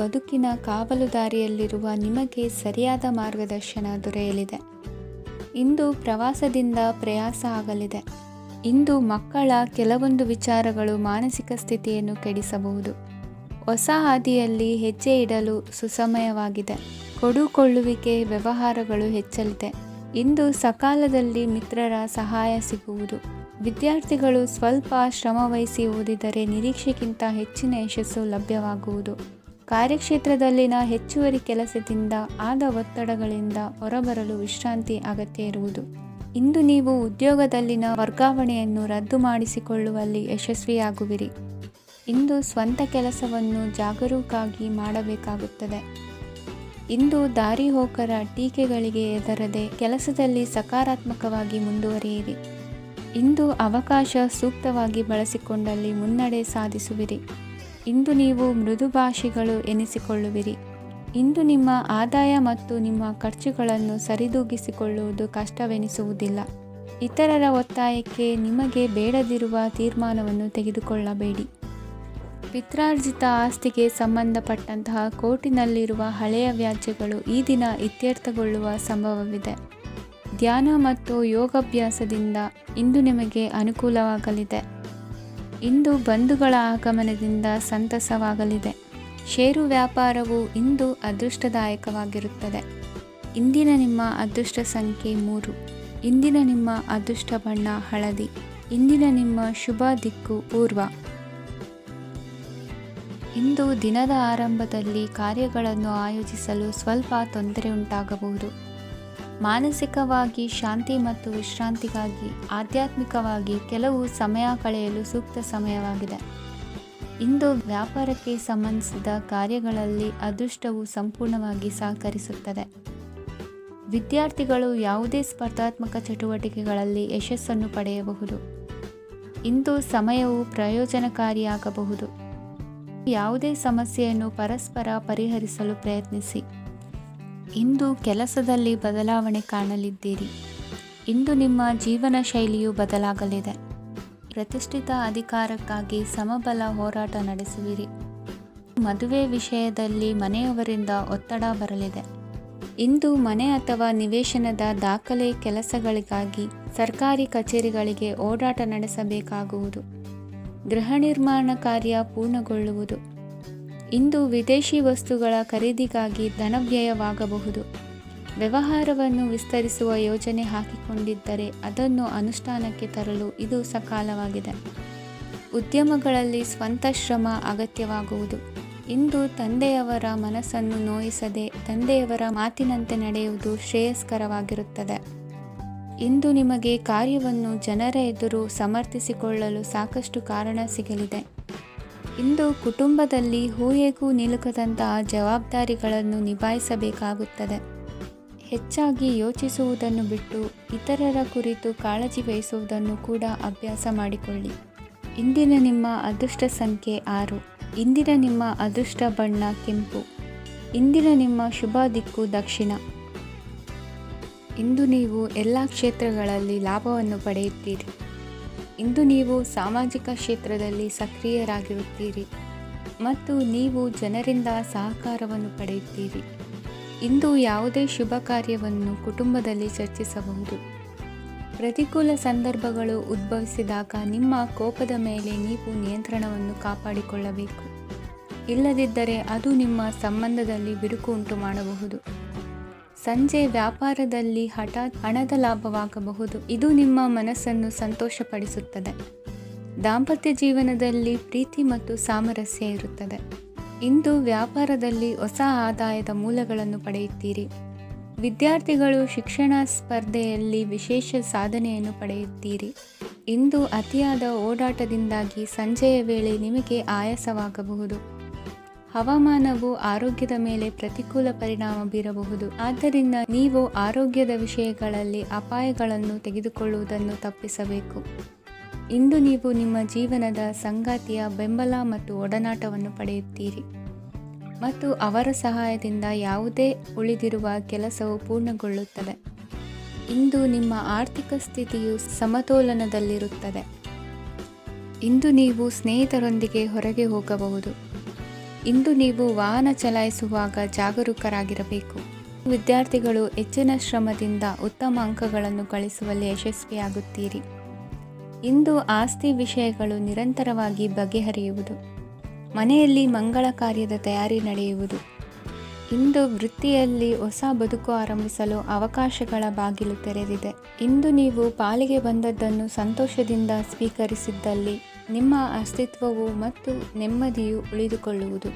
ಬದುಕಿನ ಕಾವಲುದಾರಿಯಲ್ಲಿರುವ ನಿಮಗೆ ಸರಿಯಾದ ಮಾರ್ಗದರ್ಶನ ದೊರೆಯಲಿದೆ. ಇಂದು ಪ್ರವಾಸದಿಂದ ಪ್ರಯಾಸ ಆಗಲಿದೆ. ಇಂದು ಮಕ್ಕಳ ಕೆಲವೊಂದು ವಿಚಾರಗಳು ಮಾನಸಿಕ ಸ್ಥಿತಿಯನ್ನು ಕೆಡಿಸಬಹುದು. ಹೊಸ ಹಾದಿಯಲ್ಲಿ ಹೆಜ್ಜೆ ಇಡಲು ಸುಸಮಯವಾಗಿದೆ. ಕೊಡುಕೊಳ್ಳುವಿಕೆ ವ್ಯವಹಾರಗಳು ಹೆಚ್ಚಲಿದೆ. ಇಂದು ಸಕಾಲದಲ್ಲಿ ಮಿತ್ರರ ಸಹಾಯ ಸಿಗುವುದು. ವಿದ್ಯಾರ್ಥಿಗಳು ಸ್ವಲ್ಪ ಶ್ರಮವಹಿಸಿ ಓದಿದರೆ ನಿರೀಕ್ಷೆಗಿಂತ ಹೆಚ್ಚಿನ ಯಶಸ್ಸು ಲಭ್ಯವಾಗುವುದು. ಕಾರ್ಯಕ್ಷೇತ್ರದಲ್ಲಿನ ಹೆಚ್ಚುವರಿ ಕೆಲಸದಿಂದ ಆದ ಒತ್ತಡಗಳಿಂದ ಹೊರಬರಲು ವಿಶ್ರಾಂತಿ ಅಗತ್ಯ ಇರುವುದು. ಇಂದು ನೀವು ಉದ್ಯೋಗದಲ್ಲಿನ ವರ್ಗಾವಣೆಯನ್ನು ರದ್ದು ಮಾಡಿಸಿಕೊಳ್ಳುವಲ್ಲಿ ಯಶಸ್ವಿಯಾಗುವಿರಿ. ಇಂದು ಸ್ವಂತ ಕೆಲಸವನ್ನು ಜಾಗರೂಕರಾಗಿ ಮಾಡಬೇಕಾಗುತ್ತದೆ. ಇಂದು ದಾರಿಹೋಕರ ಟೀಕೆಗಳಿಗೆ ಹೆದರದೆ ಕೆಲಸದಲ್ಲಿ ಸಕಾರಾತ್ಮಕವಾಗಿ ಮುಂದುವರಿಯಿರಿ. ಇಂದು ಅವಕಾಶ ಸೂಕ್ತವಾಗಿ ಬಳಸಿಕೊಂಡಲ್ಲಿ ಮುನ್ನಡೆ ಸಾಧಿಸುವಿರಿ. ಇಂದು ನೀವು ಮೃದುಭಾಷಿಗಳು ಎನಿಸಿಕೊಳ್ಳುವಿರಿ. ಇಂದು ನಿಮ್ಮ ಆದಾಯ ಮತ್ತು ನಿಮ್ಮ ಖರ್ಚುಗಳನ್ನು ಸರಿದೂಗಿಸಿಕೊಳ್ಳುವುದು ಕಷ್ಟವೆನಿಸುವುದಿಲ್ಲ. ಇತರರ ಒತ್ತಾಯಕ್ಕೆ ನಿಮಗೆ ಬೇಡದಿರುವ ತೀರ್ಮಾನವನ್ನು ತೆಗೆದುಕೊಳ್ಳಬೇಡಿ. ಪಿತ್ರಾರ್ಜಿತ ಆಸ್ತಿಗೆ ಸಂಬಂಧಪಟ್ಟಂತಹ ಕೋರ್ಟಿನಲ್ಲಿರುವ ಹಳೆಯ ವ್ಯಾಜ್ಯಗಳು ಈ ದಿನ ಇತ್ಯರ್ಥಗೊಳ್ಳುವ ಸಂಭವವಿದೆ. ಧ್ಯಾನ ಮತ್ತು ಯೋಗಾಭ್ಯಾಸದಿಂದ ಇಂದು ನಿಮಗೆ ಅನುಕೂಲವಾಗಲಿದೆ. ಇಂದು ಬಂಧುಗಳ ಆಗಮನದಿಂದ ಸಂತಸವಾಗಲಿದೆ. ಷೇರು ವ್ಯಾಪಾರವು ಇಂದು ಅದೃಷ್ಟದಾಯಕವಾಗಿರುತ್ತದೆ. ಇಂದಿನ ನಿಮ್ಮ ಅದೃಷ್ಟ ಸಂಖ್ಯೆ 3. ಇಂದಿನ ನಿಮ್ಮ ಅದೃಷ್ಟ ಬಣ್ಣ ಹಳದಿ. ಇಂದಿನ ನಿಮ್ಮ ಶುಭ ದಿಕ್ಕು ಪೂರ್ವ. ಇಂದು ದಿನದ ಆರಂಭದಲ್ಲಿ ಕಾರ್ಯಗಳನ್ನು ಆಯೋಜಿಸಲು ಸ್ವಲ್ಪ ತೊಂದರೆ ಉಂಟಾಗಬಹುದು. ಮಾನಸಿಕವಾಗಿ ಶಾಂತಿ ಮತ್ತು ವಿಶ್ರಾಂತಿಗಾಗಿ ಆಧ್ಯಾತ್ಮಿಕವಾಗಿ ಕೆಲವು ಸಮಯ ಕಳೆಯಲು ಸೂಕ್ತ ಸಮಯವಾಗಿದೆ. ಇಂದು ವ್ಯಾಪಾರಕ್ಕೆ ಸಂಬಂಧಿಸಿದ ಕಾರ್ಯಗಳಲ್ಲಿ ಅದೃಷ್ಟವು ಸಂಪೂರ್ಣವಾಗಿ ಸಹಕರಿಸುತ್ತದೆ. ವಿದ್ಯಾರ್ಥಿಗಳು ಯಾವುದೇ ಸ್ಪರ್ಧಾತ್ಮಕ ಚಟುವಟಿಕೆಗಳಲ್ಲಿ ಯಶಸ್ಸನ್ನು ಪಡೆಯಬಹುದು. ಇಂದು ಸಮಯವು ಪ್ರಯೋಜನಕಾರಿಯಾಗಬಹುದು. ಯಾವುದೇ ಸಮಸ್ಯೆಯನ್ನು ಪರಸ್ಪರ ಪರಿಹರಿಸಲು ಪ್ರಯತ್ನಿಸಿ. ಇಂದು ಕೆಲಸದಲ್ಲಿ ಬದಲಾವಣೆ ಕಾಣಲಿದ್ದೀರಿ. ಇಂದು ನಿಮ್ಮ ಜೀವನ ಶೈಲಿಯು ಬದಲಾಗಲಿದೆ. ಪ್ರತಿಷ್ಠಿತ ಅಧಿಕಾರಕ್ಕಾಗಿ ಸಮಬಲ ಹೋರಾಟ ನಡೆಸುವಿರಿ. ಮದುವೆ ವಿಷಯದಲ್ಲಿ ಮನೆಯವರಿಂದ ಒತ್ತಡ ಬರಲಿದೆ. ಇಂದು ಮನೆ ಅಥವಾ ನಿವೇಶನದ ದಾಖಲೆ ಕೆಲಸಗಳಿಗಾಗಿ ಸರ್ಕಾರಿ ಕಚೇರಿಗಳಿಗೆ ಓಡಾಟ ನಡೆಸಬೇಕಾಗುವುದು. ಗೃಹ ನಿರ್ಮಾಣ ಕಾರ್ಯ ಪೂರ್ಣಗೊಳ್ಳುವುದು. ಇಂದು ವಿದೇಶಿ ವಸ್ತುಗಳ ಖರೀದಿಗಾಗಿ ಧನವ್ಯಯವಾಗಬಹುದು. ವ್ಯವಹಾರವನ್ನು ವಿಸ್ತರಿಸುವ ಯೋಜನೆ ಹಾಕಿಕೊಂಡಿದ್ದರೆ ಅದನ್ನು ಅನುಷ್ಠಾನಕ್ಕೆ ತರಲು ಇದು ಸಕಾಲವಾಗಿದೆ. ಉದ್ಯಮಗಳಲ್ಲಿ ಸ್ವಂತ ಶ್ರಮ ಅಗತ್ಯವಾಗುವುದು. ಇಂದು ತಂದೆಯವರ ಮನಸ್ಸನ್ನು ನೋಯಿಸದೆ ತಂದೆಯವರ ಮಾತಿನಂತೆ ನಡೆಯುವುದು ಶ್ರೇಯಸ್ಕರವಾಗಿರುತ್ತದೆ. ಇಂದು ನಿಮಗೆ ಕಾರ್ಯವನ್ನು ಜನರ ಎದುರು ಸಮರ್ಥಿಸಿಕೊಳ್ಳಲು ಸಾಕಷ್ಟು ಕಾರಣ ಸಿಗಲಿದೆ. ಇಂದು ಕುಟುಂಬದಲ್ಲಿ ಊಹೆಗೂ ನಿಲುಕದಂತಹ ಜವಾಬ್ದಾರಿಗಳನ್ನು ನಿಭಾಯಿಸಬೇಕಾಗುತ್ತದೆ. ಹೆಚ್ಚಾಗಿ ಯೋಚಿಸುವುದನ್ನು ಬಿಟ್ಟು ಇತರರ ಕುರಿತು ಕಾಳಜಿ ವಹಿಸುವುದನ್ನು ಕೂಡ ಅಭ್ಯಾಸ ಮಾಡಿಕೊಳ್ಳಿ. ಇಂದಿನ ನಿಮ್ಮ ಅದೃಷ್ಟ ಸಂಖ್ಯೆ 6. ಇಂದಿನ ನಿಮ್ಮ ಅದೃಷ್ಟ ಬಣ್ಣ ಕೆಂಪು. ಇಂದಿನ ನಿಮ್ಮ ಶುಭ ದಿಕ್ಕು ದಕ್ಷಿಣ. ಇಂದು ನೀವು ಎಲ್ಲ ಕ್ಷೇತ್ರಗಳಲ್ಲಿ ಲಾಭವನ್ನು ಪಡೆಯುತ್ತೀರಿ. ಇಂದು ನೀವು ಸಾಮಾಜಿಕ ಕ್ಷೇತ್ರದಲ್ಲಿ ಸಕ್ರಿಯರಾಗಿರುತ್ತೀರಿ ಮತ್ತು ನೀವು ಜನರಿಂದ ಸಹಕಾರವನ್ನು ಪಡೆಯುತ್ತೀರಿ. ಇಂದು ಯಾವುದೇ ಶುಭ ಕಾರ್ಯವನ್ನು ಕುಟುಂಬದಲ್ಲಿ ಚರ್ಚಿಸಬಹುದು. ಪ್ರತಿಕೂಲ ಸಂದರ್ಭಗಳು ಉದ್ಭವಿಸಿದಾಗ ನಿಮ್ಮ ಕೋಪದ ಮೇಲೆ ನೀವು ನಿಯಂತ್ರಣವನ್ನು ಕಾಪಾಡಿಕೊಳ್ಳಬೇಕು. ಇಲ್ಲದಿದ್ದರೆ ಅದು ನಿಮ್ಮ ಸಂಬಂಧದಲ್ಲಿ ಬಿರುಕು ಉಂಟು ಮಾಡಬಹುದು. ಸಂಜೆ ವ್ಯಾಪಾರದಲ್ಲಿ ಹಠಾತ್ ಹಣದ ಲಾಭವಾಗಬಹುದು. ಇದು ನಿಮ್ಮ ಮನಸ್ಸನ್ನು ಸಂತೋಷಪಡಿಸುತ್ತದೆ. ದಾಂಪತ್ಯ ಜೀವನದಲ್ಲಿ ಪ್ರೀತಿ ಮತ್ತು ಸಾಮರಸ್ಯ ಇರುತ್ತದೆ. ಇಂದು ವ್ಯಾಪಾರದಲ್ಲಿ ಹೊಸ ಆದಾಯದ ಮೂಲಗಳನ್ನು ಪಡೆಯುತ್ತೀರಿ. ವಿದ್ಯಾರ್ಥಿಗಳು ಶಿಕ್ಷಣ ಸ್ಪರ್ಧೆಯಲ್ಲಿ ವಿಶೇಷ ಸಾಧನೆಯನ್ನು ಪಡೆಯುತ್ತೀರಿ. ಇಂದು ಅತಿಯಾದ ಓಡಾಟದಿಂದಾಗಿ ಸಂಜೆಯ ವೇಳೆ ನಿಮಗೆ ಆಯಾಸವಾಗಬಹುದು. ಹವಾಮಾನವು ಆರೋಗ್ಯದ ಮೇಲೆ ಪ್ರತಿಕೂಲ ಪರಿಣಾಮ ಬೀರಬಹುದು. ಆದ್ದರಿಂದ ನೀವು ಆರೋಗ್ಯದ ವಿಷಯಗಳಲ್ಲಿ ಅಪಾಯಗಳನ್ನು ತೆಗೆದುಕೊಳ್ಳುವುದನ್ನು ತಪ್ಪಿಸಬೇಕು. ಇಂದು ನೀವು ನಿಮ್ಮ ಜೀವನದ ಸಂಗಾತಿಯ ಬೆಂಬಲ ಮತ್ತು ಒಡನಾಟವನ್ನು ಪಡೆಯುತ್ತೀರಿ ಮತ್ತು ಅವರ ಸಹಾಯದಿಂದ ಯಾವುದೇ ಉಳಿದಿರುವ ಕೆಲಸವು ಪೂರ್ಣಗೊಳ್ಳುತ್ತದೆ. ಇಂದು ನಿಮ್ಮ ಆರ್ಥಿಕ ಸ್ಥಿತಿಯು ಸಮತೋಲನದಲ್ಲಿರುತ್ತದೆ. ಇಂದು ನೀವು ಸ್ನೇಹಿತರೊಂದಿಗೆ ಹೊರಗೆ ಹೋಗಬಹುದು. ಇಂದು ನೀವು ವಾಹನ ಚಲಾಯಿಸುವಾಗ ಜಾಗರೂಕರಾಗಿರಬೇಕು. ವಿದ್ಯಾರ್ಥಿಗಳು ಹೆಚ್ಚಿನ ಶ್ರಮದಿಂದ ಉತ್ತಮ ಅಂಕಗಳನ್ನು ಗಳಿಸುವಲ್ಲಿ ಯಶಸ್ವಿಯಾಗುತ್ತೀರಿ. ಇಂದು ಆಸ್ತಿ ವಿಷಯಗಳು ನಿರಂತರವಾಗಿ ಬಗೆಹರಿಯುವುದು. ಮನೆಯಲ್ಲಿ ಮಂಗಳ ಕಾರ್ಯದ ತಯಾರಿ ನಡೆಯುವುದು. ಇಂದು ವೃತ್ತಿಯಲ್ಲಿ ಹೊಸ ಬದುಕು ಆರಂಭಿಸಲು ಅವಕಾಶಗಳ ಬಾಗಿಲು ತೆರೆದಿದೆ. ಇಂದು ನೀವು ಪಾಲಿಗೆ ಬಂದದ್ದನ್ನು ಸಂತೋಷದಿಂದ ಸ್ವೀಕರಿಸಿದ್ದಲ್ಲಿ ನಿಮ್ಮ ಅಸ್ತಿತ್ವವು ಮತ್ತು ನೆಮ್ಮದಿಯು ಉಳಿದುಕೊಳ್ಳುವುದು.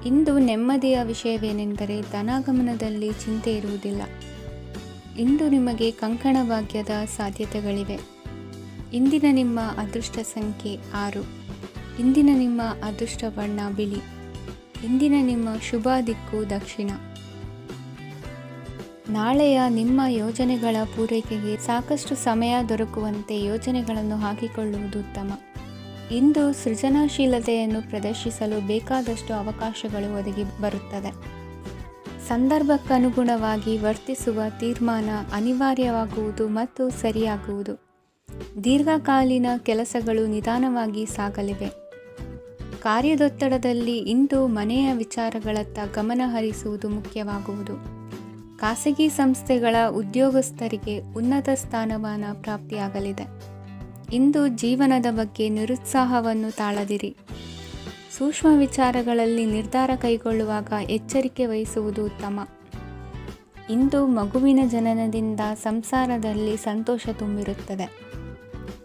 ಇಂದು ನೆಮ್ಮದಿಯ ವಿಷಯವೇನೆಂದರೆ ಧನಾಗಮನದಲ್ಲಿ ಚಿಂತೆ ಇರುವುದಿಲ್ಲ. ಇಂದು ನಿಮಗೆ ಕಂಕಣ ಭಾಗ್ಯದ ಸಾಧ್ಯತೆಗಳಿವೆ. ಇಂದಿನ ನಿಮ್ಮ ಅದೃಷ್ಟ ಸಂಖ್ಯೆ 6. ಇಂದಿನ ನಿಮ್ಮ ಅದೃಷ್ಟ ಬಣ್ಣ ಬಿಳಿ. ಇಂದಿನ ನಿಮ್ಮ ಶುಭ ದಿಕ್ಕು ದಕ್ಷಿಣ. ನಾಳೆಯ ನಿಮ್ಮ ಯೋಜನೆಗಳ ಪೂರೈಕೆಗೆ ಸಾಕಷ್ಟು ಸಮಯ ದೊರಕುವಂತೆ ಯೋಜನೆಗಳನ್ನು ಹಾಕಿಕೊಳ್ಳುವುದು ಉತ್ತಮ. ಇಂದು ಸೃಜನಶೀಲತೆಯನ್ನು ಪ್ರದರ್ಶಿಸಲು ಬೇಕಾದಷ್ಟು ಅವಕಾಶಗಳು ಒದಗಿ ಬರುತ್ತದೆ. ಸಂದರ್ಭಕ್ಕನುಗುಣವಾಗಿ ವರ್ತಿಸುವ ತೀರ್ಮಾನ ಅನಿವಾರ್ಯವಾಗುವುದು ಮತ್ತು ಸರಿಯಾಗುವುದು. ದೀರ್ಘಕಾಲೀನ ಕೆಲಸಗಳು ನಿಧಾನವಾಗಿ ಸಾಗಲಿವೆ. ಕಾರ್ಯದೊತ್ತಡದಲ್ಲಿ ಇಂದು ಮನೆಯ ವಿಚಾರಗಳತ್ತ ಗಮನ ಹರಿಸುವುದು ಮುಖ್ಯವಾಗುವುದು. ಖಾಸಗಿ ಸಂಸ್ಥೆಗಳ ಉದ್ಯೋಗಸ್ಥರಿಗೆ ಉನ್ನತ ಸ್ಥಾನಮಾನ ಪ್ರಾಪ್ತಿಯಾಗಲಿದೆ. ಇಂದು ಜೀವನದ ಬಗ್ಗೆ ನಿರುತ್ಸಾಹವನ್ನು ತಾಳದಿರಿ. ಸೂಕ್ಷ್ಮ ವಿಚಾರಗಳಲ್ಲಿ ನಿರ್ಧಾರ ಕೈಗೊಳ್ಳುವಾಗ ಎಚ್ಚರಿಕೆ ವಹಿಸುವುದು ಉತ್ತಮ. ಇಂದು ಮಗುವಿನ ಜನನದಿಂದ ಸಂಸಾರದಲ್ಲಿ ಸಂತೋಷ ತುಂಬಿರುತ್ತದೆ.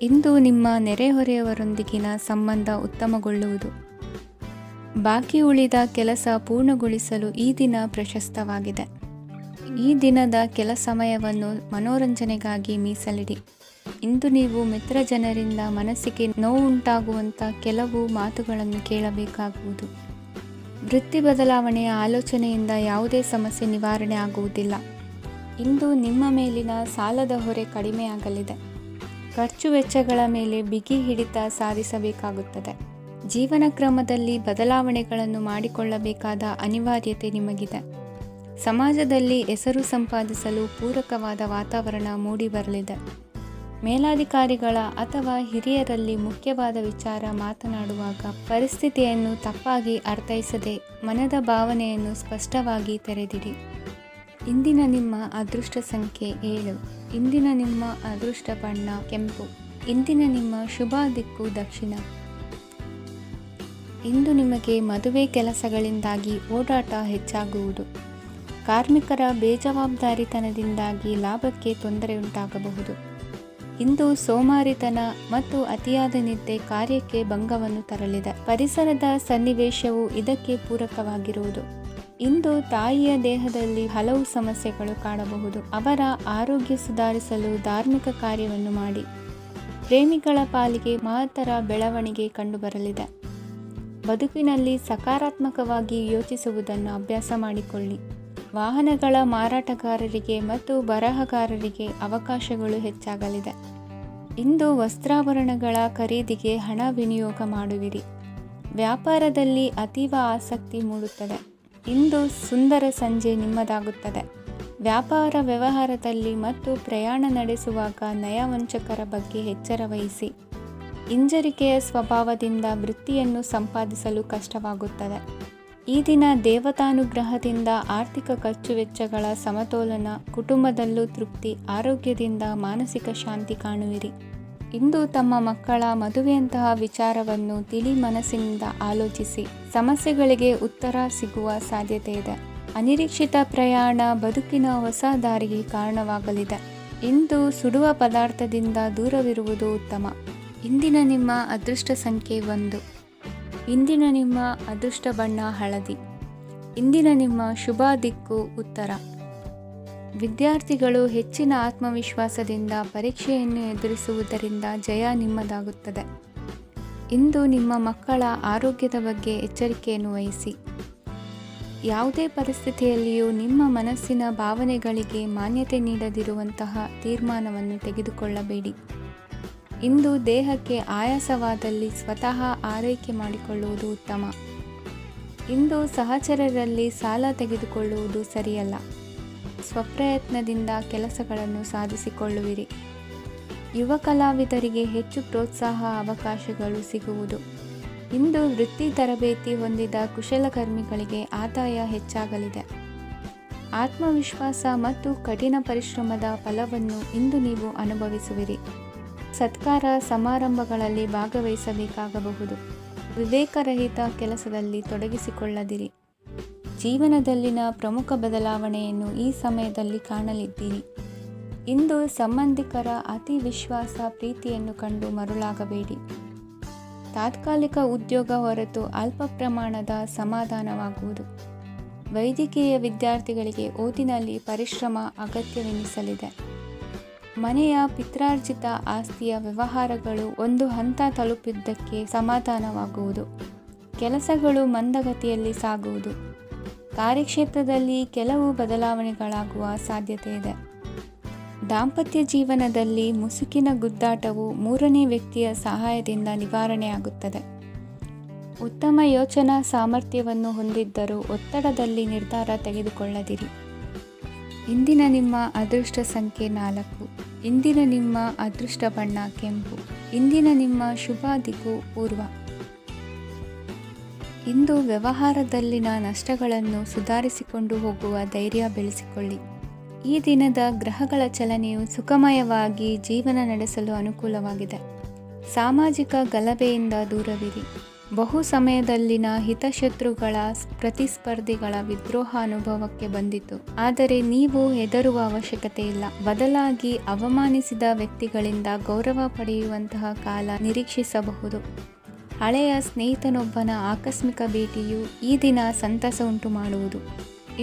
ಇಂದು ನಿಮ್ಮ ನೆರೆಹೊರೆಯವರೊಂದಿಗಿನ ಸಂಬಂಧ ಉತ್ತಮಗೊಳ್ಳುವುದು. ಬಾಕಿ ಉಳಿದ ಕೆಲಸ ಪೂರ್ಣಗೊಳಿಸಲು ಈ ದಿನ ಪ್ರಶಸ್ತವಾಗಿದೆ. ಈ ದಿನದ ಕೆಲ ಸಮಯವನ್ನು ಮನೋರಂಜನೆಗಾಗಿ ಮೀಸಲಿಡಿ. ಇಂದು ನೀವು ಮಿತ್ರ ಜನರಿಂದ ಮನಸ್ಸಿಗೆ ನೋವುಂಟಾಗುವಂಥ ಕೆಲವು ಮಾತುಗಳನ್ನು ಕೇಳಬೇಕಾಗುವುದು. ವೃತ್ತಿ ಬದಲಾವಣೆಯ ಆಲೋಚನೆಯಿಂದ ಯಾವುದೇ ಸಮಸ್ಯೆ ನಿವಾರಣೆ ಆಗುವುದಿಲ್ಲ. ಇಂದು ನಿಮ್ಮ ಮೇಲಿನ ಸಾಲದ ಹೊರೆ ಕಡಿಮೆಯಾಗಲಿದೆ. ಖರ್ಚು ವೆಚ್ಚಗಳ ಮೇಲೆ ಬಿಗಿ ಹಿಡಿತ ಸಾಧಿಸಬೇಕಾಗುತ್ತದೆ. ಜೀವನ ಕ್ರಮದಲ್ಲಿ ಬದಲಾವಣೆಗಳನ್ನು ಮಾಡಿಕೊಳ್ಳಬೇಕಾದ ಅನಿವಾರ್ಯತೆ ನಿಮಗಿದೆ. ಸಮಾಜದಲ್ಲಿ ಹೆಸರು ಸಂಪಾದಿಸಲು ಪೂರಕವಾದ ವಾತಾವರಣ ಮೂಡಿಬರಲಿದೆ. ಮೇಲಾಧಿಕಾರಿಗಳ ಅಥವಾ ಹಿರಿಯರಲ್ಲಿ ಮುಖ್ಯವಾದ ವಿಚಾರ ಮಾತನಾಡುವಾಗ ಪರಿಸ್ಥಿತಿಯನ್ನು ತಪ್ಪಾಗಿ ಅರ್ಥೈಸದೆ ಮನದ ಭಾವನೆಯನ್ನು ಸ್ಪಷ್ಟವಾಗಿ ತೆರೆದಿಡಿ. ಇಂದಿನ ನಿಮ್ಮ ಅದೃಷ್ಟ ಸಂಖ್ಯೆ 7. ಇಂದಿನ ನಿಮ್ಮ ಅದೃಷ್ಟ ಬಣ್ಣ ಕೆಂಪು. ಇಂದಿನ ನಿಮ್ಮ ಶುಭ ದಿಕ್ಕು ದಕ್ಷಿಣ. ಇಂದು ನಿಮಗೆ ಮದುವೆ ಕೆಲಸಗಳಿಂದಾಗಿ ಓಡಾಟ ಹೆಚ್ಚಾಗುವುದು. ಕಾರ್ಮಿಕರ ಬೇಜವಾಬ್ದಾರಿತನದಿಂದಾಗಿ ಲಾಭಕ್ಕೆ ತೊಂದರೆಯುಂಟಾಗಬಹುದು. ಇಂದು ಸೋಮಾರಿತನ ಮತ್ತು ಅತಿಯಾದ ನಿದ್ದೆ ಕಾರ್ಯಕ್ಕೆ ಭಂಗವನ್ನು ತರಲಿದೆ. ಪರಿಸರದ ಸನ್ನಿವೇಶವು ಇದಕ್ಕೆ ಪೂರಕವಾಗಿರುವುದು. ಇಂದು ತಾಯಿಯ ದೇಹದಲ್ಲಿ ಹಲವು ಸಮಸ್ಯೆಗಳು ಕಾಣಬಹುದು. ಅವರ ಆರೋಗ್ಯ ಸುಧಾರಿಸಲು ಧಾರ್ಮಿಕ ಕಾರ್ಯವನ್ನು ಮಾಡಿ. ಪ್ರೇಮಿಗಳ ಪಾಲಿಗೆ ಮಹತ್ತರ ಬೆಳವಣಿಗೆ ಕಂಡುಬರಲಿದೆ. ಬದುಕಿನಲ್ಲಿ ಸಕಾರಾತ್ಮಕವಾಗಿ ಯೋಚಿಸುವುದನ್ನು ಅಭ್ಯಾಸ ಮಾಡಿಕೊಳ್ಳಿ. ವಾಹನಗಳ ಮಾರಾಟಗಾರರಿಗೆ ಮತ್ತು ಬರಹಗಾರರಿಗೆ ಅವಕಾಶಗಳು ಹೆಚ್ಚಾಗಲಿದೆ. ಇಂದು ವಸ್ತ್ರಾಭರಣಗಳ ಖರೀದಿಗೆ ಹಣ ವಿನಿಯೋಗ ಮಾಡುವಿರಿ. ವ್ಯಾಪಾರದಲ್ಲಿ ಅತೀವ ಆಸಕ್ತಿ ಮೂಡುತ್ತದೆ. ಇಂದು ಸುಂದರ ಸಂಜೆ ನಿಮ್ಮದಾಗುತ್ತದೆ. ವ್ಯಾಪಾರ ವ್ಯವಹಾರದಲ್ಲಿ ಮತ್ತು ಪ್ರಯಾಣ ನಡೆಸುವಾಗ ನಯವಂಚಕರ ಬಗ್ಗೆ ಎಚ್ಚರ ವಹಿಸಿ. ಹಿಂಜರಿಕೆಯ ಸ್ವಭಾವದಿಂದ ವೃತ್ತಿಯನ್ನು ಸಂಪಾದಿಸಲು ಕಷ್ಟವಾಗುತ್ತದೆ. ಈ ದಿನ ದೇವತಾನುಗ್ರಹದಿಂದ ಆರ್ಥಿಕ ಖರ್ಚು ವೆಚ್ಚಗಳ ಸಮತೋಲನ, ಕುಟುಂಬದಲ್ಲೂ ತೃಪ್ತಿ, ಆರೋಗ್ಯದಿಂದ ಮಾನಸಿಕ ಶಾಂತಿ ಕಾಣುವಿರಿ. ಇಂದು ತಮ್ಮ ಮಕ್ಕಳ ಮದುವೆಯಂತಹ ವಿಚಾರವನ್ನು ತಿಳಿ ಮನಸ್ಸಿನಿಂದ ಆಲೋಚಿಸಿ ಸಮಸ್ಯೆಗಳಿಗೆ ಉತ್ತರ ಸಿಗುವ ಸಾಧ್ಯತೆ ಇದೆ. ಅನಿರೀಕ್ಷಿತ ಪ್ರಯಾಣ ಬದುಕಿನ ಹೊಸ ದಾರಿಗೆ ಕಾರಣವಾಗಲಿದೆ. ಇಂದು ಸುಡುವ ಪದಾರ್ಥದಿಂದ ದೂರವಿರುವುದು ಉತ್ತಮ. ಇಂದಿನ ನಿಮ್ಮ ಅದೃಷ್ಟ ಸಂಖ್ಯೆ 1. ಇಂದಿನ ನಿಮ್ಮ ಅದೃಷ್ಟ ಬಣ್ಣ ಹಳದಿ. ಇಂದಿನ ನಿಮ್ಮ ಶುಭ ದಿಕ್ಕು ಉತ್ತರ. ವಿದ್ಯಾರ್ಥಿಗಳು ಹೆಚ್ಚಿನ ಆತ್ಮವಿಶ್ವಾಸದಿಂದ ಪರೀಕ್ಷೆಯನ್ನು ಎದುರಿಸುವುದರಿಂದ ಜಯ ನಿಮ್ಮದಾಗುತ್ತದೆ. ಇಂದು ನಿಮ್ಮ ಮಕ್ಕಳ ಆರೋಗ್ಯದ ಬಗ್ಗೆ ಎಚ್ಚರಿಕೆಯನ್ನು ವಹಿಸಿ. ಯಾವುದೇ ಪರಿಸ್ಥಿತಿಯಲ್ಲಿಯೂ ನಿಮ್ಮ ಮನಸ್ಸಿನ ಭಾವನೆಗಳಿಗೆ ಮಾನ್ಯತೆ ನೀಡದಿರುವಂತಹ ತೀರ್ಮಾನವನ್ನು ತೆಗೆದುಕೊಳ್ಳಬೇಡಿ. ಇಂದು ದೇಹಕ್ಕೆ ಆಯಾಸವಾದಲ್ಲಿ ಸ್ವತಃ ಆರೈಕೆ ಮಾಡಿಕೊಳ್ಳುವುದು ಉತ್ತಮ. ಇಂದು ಸಹಚರರಲ್ಲಿ ಸಾಲ ತೆಗೆದುಕೊಳ್ಳುವುದು ಸರಿಯಲ್ಲ. ಸ್ವಪ್ರಯತ್ನದಿಂದ ಕೆಲಸಗಳನ್ನು ಸಾಧಿಸಿಕೊಳ್ಳುವಿರಿ. ಯುವ ಕಲಾವಿದರಿಗೆ ಹೆಚ್ಚು ಪ್ರೋತ್ಸಾಹ ಅವಕಾಶಗಳು ಸಿಗುವುದು. ಇಂದು ವೃತ್ತಿ ತರಬೇತಿ ಹೊಂದಿದ ಕುಶಲಕರ್ಮಿಗಳಿಗೆ ಆದಾಯ ಹೆಚ್ಚಾಗಲಿದೆ. ಆತ್ಮವಿಶ್ವಾಸ ಮತ್ತು ಕಠಿಣ ಪರಿಶ್ರಮದ ಫಲವನ್ನು ಇಂದು ನೀವು ಅನುಭವಿಸುವಿರಿ. ಸತ್ಕಾರ ಸಮಾರಂಭಗಳಲ್ಲಿ ಭಾಗವಹಿಸಬೇಕಾಗಬಹುದು. ವಿವೇಕರಹಿತ ಕೆಲಸದಲ್ಲಿ ತೊಡಗಿಸಿಕೊಳ್ಳದಿರಿ. ಜೀವನದಲ್ಲಿನ ಪ್ರಮುಖ ಬದಲಾವಣೆಯನ್ನು ಈ ಸಮಯದಲ್ಲಿ ಕಾಣಲಿದ್ದೀರಿ. ಇಂದು ಸಂಬಂಧಿಕರ ಅತಿ ವಿಶ್ವಾಸ ಪ್ರೀತಿಯನ್ನು ಕಂಡು ಮರುಳಾಗಬೇಡಿ. ತಾತ್ಕಾಲಿಕ ಉದ್ಯೋಗ ಹೊರತು ಅಲ್ಪ ಪ್ರಮಾಣದ ಸಮಾಧಾನವಾಗುವುದು. ವೈದ್ಯಕೀಯ ವಿದ್ಯಾರ್ಥಿಗಳಿಗೆ ಓದಿನಲ್ಲಿ ಪರಿಶ್ರಮ ಅಗತ್ಯವೆನಿಸಲಿದೆ. ಮನೆಯ ಪಿತ್ರಾರ್ಜಿತ ಆಸ್ತಿಯ ವ್ಯವಹಾರಗಳು ಒಂದು ಹಂತ ತಲುಪಿದ್ದಕ್ಕೆ ಸಮಾಧಾನವಾಗುವುದು. ಕೆಲಸಗಳು ಮಂದಗತಿಯಲ್ಲಿ ಸಾಗುವುದು. ಕಾರ್ಯಕ್ಷೇತ್ರದಲ್ಲಿ ಕೆಲವು ಬದಲಾವಣೆಗಳಾಗುವ ಸಾಧ್ಯತೆ ಇದೆ. ದಾಂಪತ್ಯ ಜೀವನದಲ್ಲಿ ಮುಸುಕಿನ ಗುದ್ದಾಟವು ಮೂರನೇ ವ್ಯಕ್ತಿಯ ಸಹಾಯದಿಂದ ನಿವಾರಣೆಯಾಗುತ್ತದೆ. ಉತ್ತಮ ಯೋಚನಾ ಸಾಮರ್ಥ್ಯವನ್ನು ಹೊಂದಿದ್ದರೂ ಒತ್ತಡದಲ್ಲಿ ನಿರ್ಧಾರ ತೆಗೆದುಕೊಳ್ಳದಿರಿ. ಇಂದಿನ ನಿಮ್ಮ ಅದೃಷ್ಟ ಸಂಖ್ಯೆ 4. ಇಂದಿನ ನಿಮ್ಮ ಅದೃಷ್ಟ ಬಣ್ಣ ಕೆಂಪು. ಇಂದಿನ ನಿಮ್ಮ ಶುಭ ದಿಕ್ಕು ಪೂರ್ವ. ಇಂದು ವ್ಯವಹಾರದಲ್ಲಿನ ನಷ್ಟಗಳನ್ನು ಸುಧಾರಿಸಿಕೊಂಡು ಹೋಗುವ ಧೈರ್ಯ ಬೆಳೆಸಿಕೊಳ್ಳಿ. ಈ ದಿನದ ಗ್ರಹಗಳ ಚಲನೆಯು ಸುಖಮಯವಾಗಿ ಜೀವನ ನಡೆಸಲು ಅನುಕೂಲವಾಗಿದೆ. ಸಾಮಾಜಿಕ ಗಲಭೆಯಿಂದ ದೂರವಿರಿ. ಬಹು ಸಮಯದಲ್ಲಿನ ಹಿತಶತ್ರುಗಳ ಪ್ರತಿಸ್ಪರ್ಧಿಗಳ ವಿದ್ರೋಹ ಅನುಭವಕ್ಕೆ ಬಂದಿತು. ಆದರೆ ನೀವು ಹೆದರುವ ಅವಶ್ಯಕತೆ ಇಲ್ಲ. ಬದಲಾಗಿ ಅವಮಾನಿಸಿದ ವ್ಯಕ್ತಿಗಳಿಂದ ಗೌರವ ಪಡೆಯುವಂತಹ ಕಾಲ ನಿರೀಕ್ಷಿಸಬಹುದು. ಹಳೆಯ ಸ್ನೇಹಿತನೊಬ್ಬನ ಆಕಸ್ಮಿಕ ಭೇಟಿಯು ಈ ದಿನ ಸಂತಸ ಉಂಟು ಮಾಡುವುದು.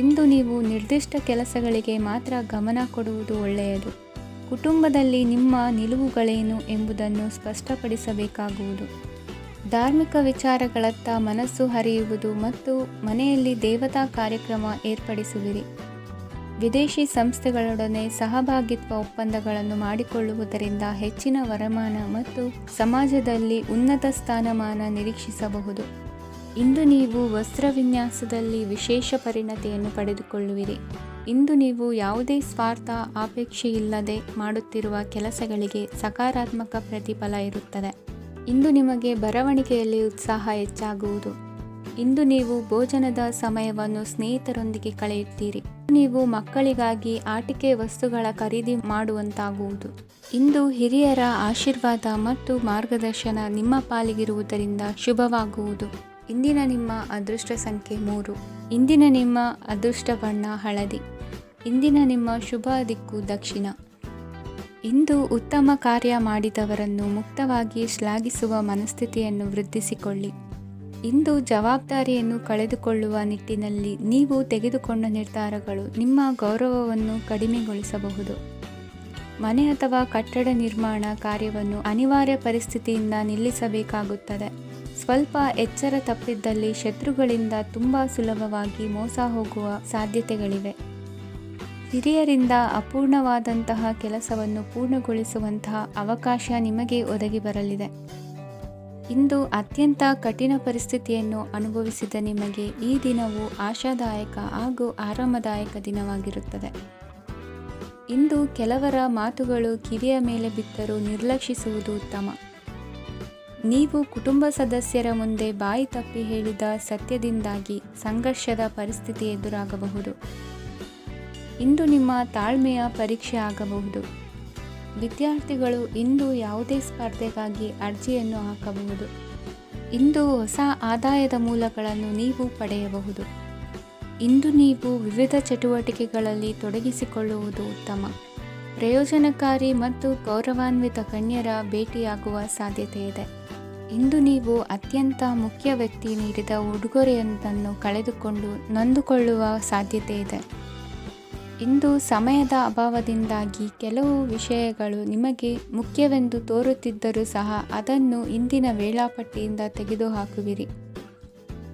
ಇಂದು ನೀವು ನಿರ್ದಿಷ್ಟ ಕೆಲಸಗಳಿಗೆ ಮಾತ್ರ ಗಮನ ಕೊಡುವುದು ಒಳ್ಳೆಯದು. ಕುಟುಂಬದಲ್ಲಿ ನಿಮ್ಮ ನಿಲುವುಗಳೇನು ಎಂಬುದನ್ನು ಸ್ಪಷ್ಟಪಡಿಸಬೇಕಾಗುವುದು. ಧಾರ್ಮಿಕ ವಿಚಾರಗಳತ್ತ ಮನಸ್ಸು ಹರಿಯುವುದು ಮತ್ತು ಮನೆಯಲ್ಲಿ ದೇವತಾ ಕಾರ್ಯಕ್ರಮ ಏರ್ಪಡಿಸುವಿರಿ. ವಿದೇಶಿ ಸಂಸ್ಥೆಗಳೊಡನೆ ಸಹಭಾಗಿತ್ವ ಒಪ್ಪಂದಗಳನ್ನು ಮಾಡಿಕೊಳ್ಳುವುದರಿಂದ ಹೆಚ್ಚಿನ ವರಮಾನ ಮತ್ತು ಸಮಾಜದಲ್ಲಿ ಉನ್ನತ ಸ್ಥಾನಮಾನ ನಿರೀಕ್ಷಿಸಬಹುದು. ಇಂದು ನೀವು ವಸ್ತ್ರವಿನ್ಯಾಸದಲ್ಲಿ ವಿಶೇಷ ಪರಿಣತಿಯನ್ನು ಪಡೆದುಕೊಳ್ಳುವಿರಿ. ಇಂದು ನೀವು ಯಾವುದೇ ಸ್ವಾರ್ಥ ಅಪೇಕ್ಷೆಯಿಲ್ಲದೆ ಮಾಡುತ್ತಿರುವ ಕೆಲಸಗಳಿಗೆ ಸಕಾರಾತ್ಮಕ ಪ್ರತಿಫಲ ಇರುತ್ತದೆ. ಇಂದು ನಿಮಗೆ ಬರವಣಿಗೆಯಲ್ಲಿ ಉತ್ಸಾಹ ಹೆಚ್ಚಾಗುವುದು. ಇಂದು ನೀವು ಭೋಜನದ ಸಮಯವನ್ನು ಸ್ನೇಹಿತರೊಂದಿಗೆ ಕಳೆಯುತ್ತೀರಿ. ನೀವು ಮಕ್ಕಳಿಗಾಗಿ ಆಟಿಕೆ ವಸ್ತುಗಳ ಖರೀದಿ ಮಾಡುವಂತಾಗುವುದು. ಇಂದು ಹಿರಿಯರ ಆಶೀರ್ವಾದ ಮತ್ತು ಮಾರ್ಗದರ್ಶನ ನಿಮ್ಮ ಪಾಲಿಗಿರುವುದರಿಂದ ಶುಭವಾಗುವುದು. ಇಂದಿನ ನಿಮ್ಮ ಅದೃಷ್ಟ ಸಂಖ್ಯೆ 3. ಇಂದಿನ ನಿಮ್ಮ ಅದೃಷ್ಟ ಬಣ್ಣ ಹಳದಿ. ಇಂದಿನ ನಿಮ್ಮ ಶುಭ ದಿಕ್ಕು ದಕ್ಷಿಣ. ಇಂದು ಉತ್ತಮ ಕಾರ್ಯ ಮಾಡಿದವರನ್ನು ಮುಕ್ತವಾಗಿ ಶ್ಲಾಘಿಸುವ ಮನಸ್ಥಿತಿಯನ್ನು ವೃದ್ಧಿಸಿಕೊಳ್ಳಿ. ಇಂದು ಜವಾಬ್ದಾರಿಯನ್ನು ಕಳೆದುಕೊಳ್ಳುವ ನಿಟ್ಟಿನಲ್ಲಿ ನೀವು ತೆಗೆದುಕೊಂಡ ನಿರ್ಧಾರಗಳು ನಿಮ್ಮ ಗೌರವವನ್ನು ಕಡಿಮೆಗೊಳಿಸಬಹುದು. ಮನೆ ಅಥವಾ ಕಟ್ಟಡ ನಿರ್ಮಾಣ ಕಾರ್ಯವನ್ನು ಅನಿವಾರ್ಯ ಪರಿಸ್ಥಿತಿಯಿಂದ ನಿಲ್ಲಿಸಬೇಕಾಗುತ್ತದೆ. ಸ್ವಲ್ಪ ಎಚ್ಚರ ತಪ್ಪಿದ್ದಲ್ಲಿ ಶತ್ರುಗಳಿಂದ ತುಂಬ ಸುಲಭವಾಗಿ ಮೋಸ ಹೋಗುವ ಸಾಧ್ಯತೆಗಳಿವೆ. ಹಿರಿಯರಿಂದ ಅಪೂರ್ಣವಾದಂತಹ ಕೆಲಸವನ್ನು ಪೂರ್ಣಗೊಳಿಸುವಂತಹ ಅವಕಾಶ ನಿಮಗೆ ಒದಗಿ ಬರಲಿದೆ. ಇಂದು ಅತ್ಯಂತ ಕಠಿಣ ಪರಿಸ್ಥಿತಿಯನ್ನು ಅನುಭವಿಸಿದ ನಿಮಗೆ ಈ ದಿನವು ಆಶಾದಾಯಕ ಹಾಗೂ ಆರಾಮದಾಯಕ ದಿನವಾಗಿರುತ್ತದೆ. ಇಂದು ಕೆಲವರ ಮಾತುಗಳು ಕಿವಿಯ ಮೇಲೆ ಬಿದ್ದರೂ ನಿರ್ಲಕ್ಷಿಸುವುದು ಉತ್ತಮ. ನೀವು ಕುಟುಂಬ ಸದಸ್ಯರ ಮುಂದೆ ಬಾಯಿ ತಪ್ಪಿ ಹೇಳಿದ ಸತ್ಯದಿಂದಾಗಿ ಸಂಘರ್ಷದ ಪರಿಸ್ಥಿತಿ ಎದುರಾಗಬಹುದು. ಇಂದು ನಿಮ್ಮ ತಾಳ್ಮೆಯ ಪರೀಕ್ಷೆ ಆಗಬಹುದು. ವಿದ್ಯಾರ್ಥಿಗಳು ಇಂದು ಯಾವುದೇ ಸ್ಪರ್ಧೆಗಾಗಿ ಅರ್ಜಿಯನ್ನು ಹಾಕಬಹುದು. ಇಂದು ಹೊಸ ಆದಾಯದ ಮೂಲಗಳನ್ನು ನೀವು ಪಡೆಯಬಹುದು. ಇಂದು ನೀವು ವಿವಿಧ ಚಟುವಟಿಕೆಗಳಲ್ಲಿ ತೊಡಗಿಸಿಕೊಳ್ಳುವುದು ಉತ್ತಮ. ಪ್ರಯೋಜನಕಾರಿ ಮತ್ತು ಗೌರವಾನ್ವಿತ ಗಣ್ಯರ ಭೇಟಿಯಾಗುವ ಸಾಧ್ಯತೆ ಇದೆ. ಇಂದು ನೀವು ಅತ್ಯಂತ ಮುಖ್ಯ ವ್ಯಕ್ತಿ ನೀಡಿದ ಉಡುಗೊರೆಯೊಂದನ್ನು ಕಳೆದುಕೊಂಡು ನೊಂದುಕೊಳ್ಳುವ ಸಾಧ್ಯತೆ ಇದೆ. ಇಂದು ಸಮಯದ ಅಭಾವದಿಂದಾಗಿ ಕೆಲವು ವಿಷಯಗಳು ನಿಮಗೆ ಮುಖ್ಯವೆಂದು ತೋರುತ್ತಿದ್ದರೂ ಸಹ ಅದನ್ನು ಇಂದಿನ ವೇಳಾಪಟ್ಟಿಯಿಂದ ತೆಗೆದುಹಾಕುವಿರಿ.